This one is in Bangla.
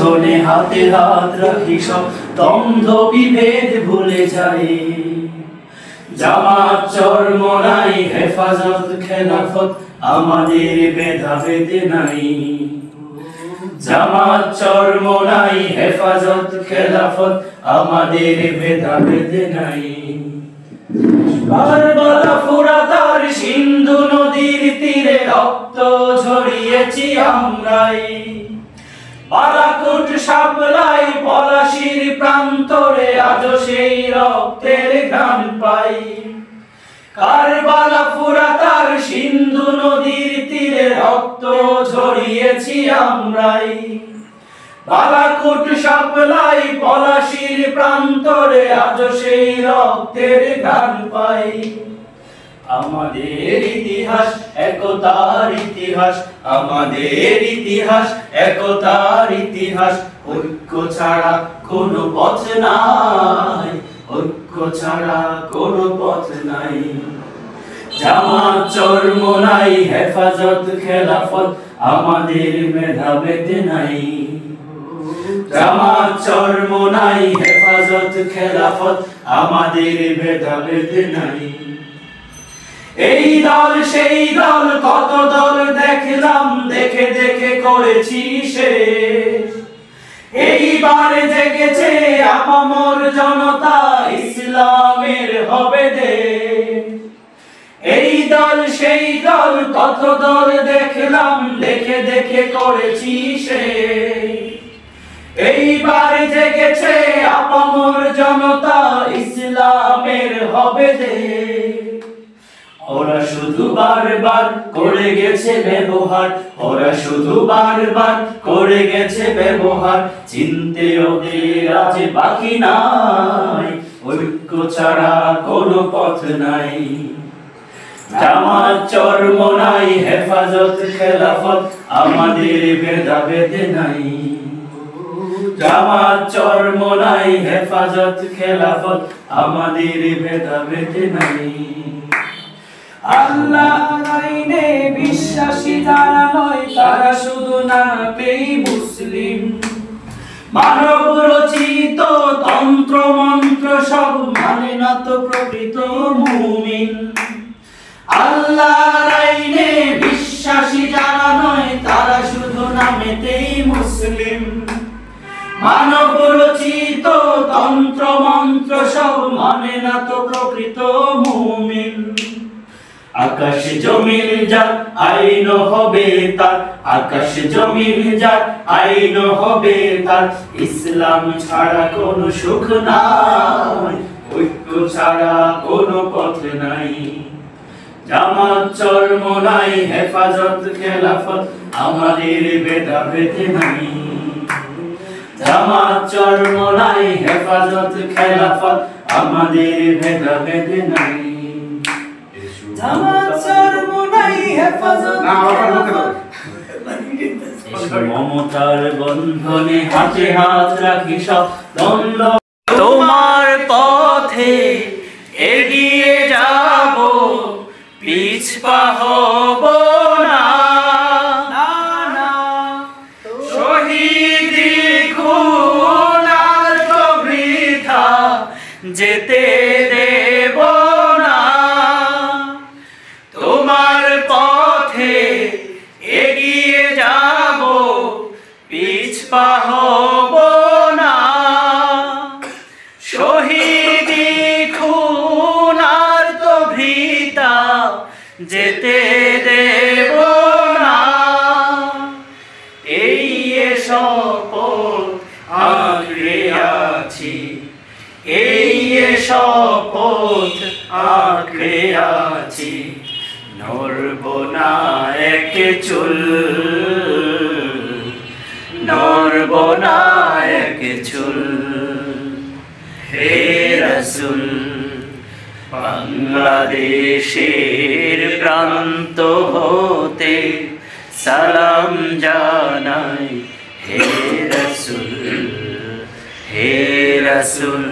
বন্ধনে হাতে হাত রাখি সব দ্বন্দ্ব বিভেদ ভুলে যাই। জামাত চরমোনাই হেফাজত খেলাফত আমাদের ভেদাভেদ নাই। জামাত চরমোনাই হেফাজত খেলাফত আমাদের ভেদাভেদ নাই। কারবালা ফুরাত আর সিন্ধু নদীর তীরে রক্ত ঝরিয়েছি আমরাই। বালাকোট শাপলাই পলাশীর প্রান্তরে আজও সেই রক্তের ঘ্রাণ পাই। কারবালা ফুরাত আর সিন্ধু নদীর তীরে রক্ত ঝরিয়েছি আমরাই। বালাকোট শাপলাই পলাশীর প্রান্তরে আজও সেই রক্তের ঘ্রাণ পাই। আমাদের ইতিহাস একতার ইতিহাস, আমাদের ইতিহাস একতার ইতিহাস। ঐক্য ছাড়া কোনো পথ নাই, ঐক্য ছাড়া কোনো পথ নাই। জামাত চরমোনাই হেফাজত খেলাফত আমাদের ভেদাভেদ নাই। জামাত চরমোনাই হেফাজত খেলাফত আমাদের ভেদাভেদ নাই। এই দল সেই দল কত দল দেখলাম, দেখে দেখে করেছি শেষ। এইবার জেগেছে আপামর জনতা, ইসলামের হবে দেশ। এই দল সেই দল কত দল দেখলাম, দেখে দেখে করেছি শেষ। এইবার জেগেছে আপামর জনতা, ইসলামের হবে দেশ। ওরা শুধু বারবার করে গেছে ব্যবহার, ওরা শুধু বারবার করে গেছে ব্যবহার। চিনতে ওদের আজ বাকি নাই, ঐক্য ছাড়া কোনো পথ নাই। জামাত চরমোনাই হেফাজত খেলাফত আমাদের ভেদাভেদ নাই। জামাত চরমোনাই হেফাজত খেলাফত আমাদের ভেদাভেদ নাই। আল্লাহর আইনে বিশ্বাসী যারা নয়, তারা শুধু নামেই মুসলিম। মানব রচিত তন্ত্র মন্ত্র সব মানে না তো প্রকৃত মুমিন। আল্লাহর আইনে বিশ্বাসী যারা নয়, তারা শুধু নামেতেই মুসলিম। মানব রচিত তন্ত্র মন্ত্র সব মানে না তো প্রকৃত মুমিন। আকাশ জমিন যার আইন হবে তার, আকাশ জমিন যার আইন হবে তার। ইসলাম ছাড়া কোনো সুখ নাই, ঐক্য ছাড়া কোনো পথ নাই। জামাত চরমোনাই হেফাজত খেলাফত আমাদের ভেদাভেদ নাই। জামাত চরমোনাই হেফাজত খেলাফত আমাদের ভেদাভেদ নাই। জামাত চরমোনাই হেফাজত খেলাফত মমতার বন্ধনে হাতে হাত রাখি সব দ্বন্দ্ব। তোমার পথে এগিয়ে যাব, পিছপা হব না। শহীদি খুন আর তো বৃথা যেতে দেব না। তোমার পথে এগিয়ে যাব, পিছপা হব না। শহীদি খুন আর তো বৃথা যেতে দেব না। এই শপথ আঁকড়ে আছি, এই শপথ আঁকড়ে আছি। নড়ব না এক চুল, নড়ব না এক চুল। হে রাসূল বাংলাদেশের প্রান্ত হতে সালাম জানাই। হে রাসূল, হে রাসূল।